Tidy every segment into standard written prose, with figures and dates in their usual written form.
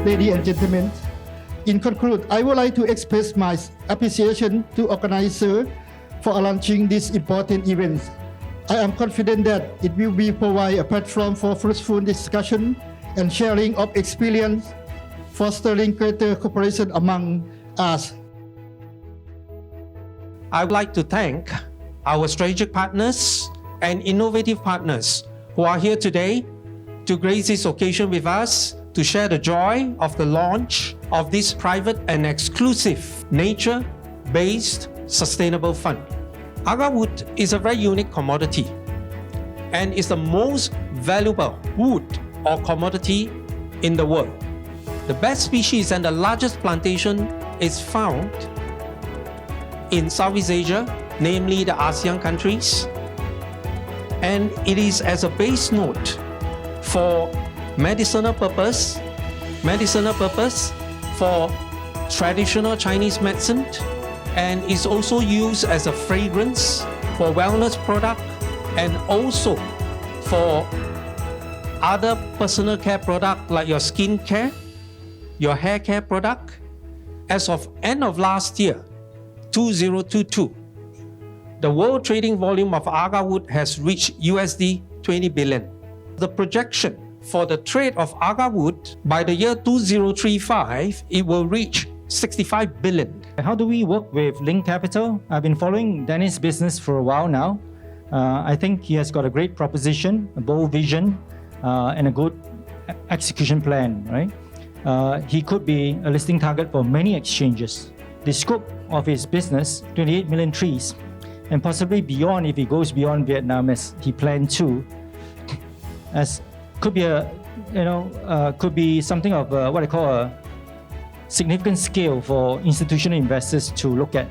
ladies and gentlemen. In conclude, I would like to express my appreciation to organizer for launching this important event. I am confident that it will be provide a platform for fruitful discussion and sharing of experience, fostering greater cooperation among us. I would like to thank our strategic partners and innovative partners who are here today to grace this occasion with us to share the joy of the launch of this private and exclusive nature-based sustainable fund. Agarwood is a very unique commodity and is the most valuable wood or commodity in the world. The best species and the largest plantation is found in Southeast Asia, namely the ASEAN countries, and it is as a base note for medicinal purpose for traditional Chinese medicine, and is also used as a fragrance for wellness product and also for other personal care product like your skin care, your hair care product. As of end of last year, 2022, the world trading volume of Agarwood has reached USD 20 billion. The projection for the trade of Agarwood by the year 2035, it will reach 65 billion. How do we work with Link Capital? I've been following Danny's business for a while now. I think he has got a great proposition, a bold vision, and a good execution plan, right? He could be a listing target for many exchanges. The scope of his business, 28 million trees, and possibly beyond if he goes beyond Vietnam as he planned to, as could be could be something of what I call a significant scale for institutional investors to look at.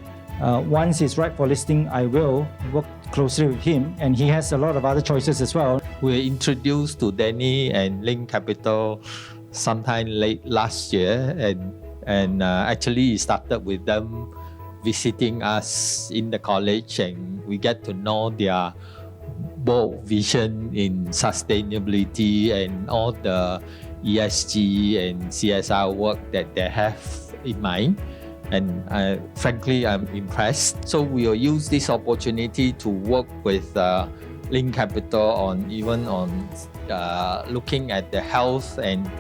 Once it's right for listing, I will work closely with him, and he has a lot of other choices as well. We were introduced to Danny and Link Capital sometime late last year, and actually it started with them visiting us in the college, and we get to know their bold vision in sustainability and all the ESG and CSR work that they have in mind. And frankly, I'm impressed. So we will use this opportunity to work with Link Capital on looking at the health and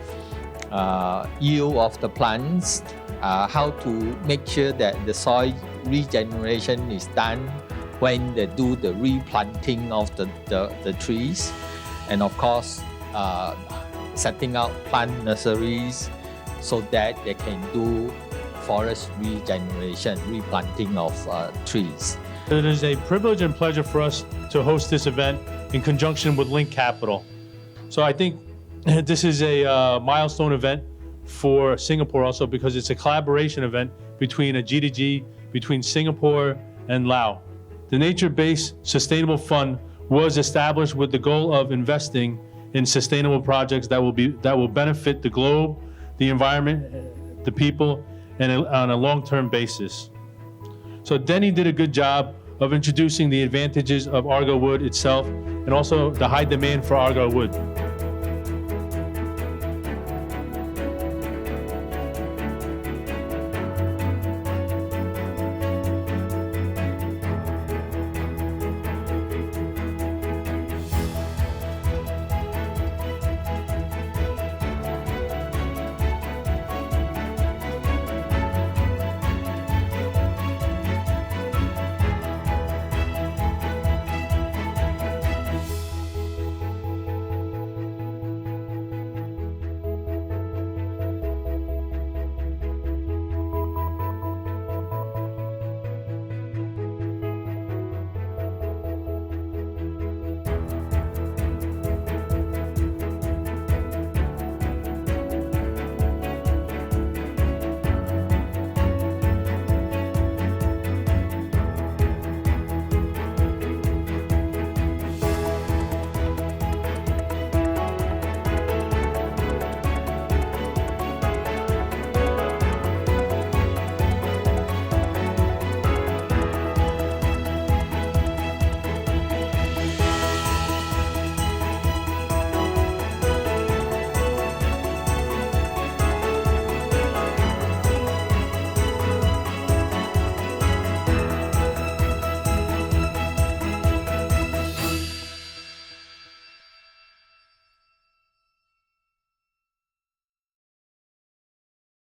yield of the plants, how to make sure that the soil regeneration is done when they do the replanting of the trees, and of course setting out plant nurseries so that they can do forest regeneration, replanting of trees. It is a privilege and pleasure for us to host this event in conjunction with Link Capital. So I think this is a milestone event for Singapore also, because it's a collaboration event between a G2G between Singapore and Laos. The nature-based sustainable fund was established with the goal of investing in sustainable projects that will benefit the globe, the environment, the people, and on a long-term basis. So Denny did a good job of introducing the advantages of Agarwood itself and also the high demand for Agarwood.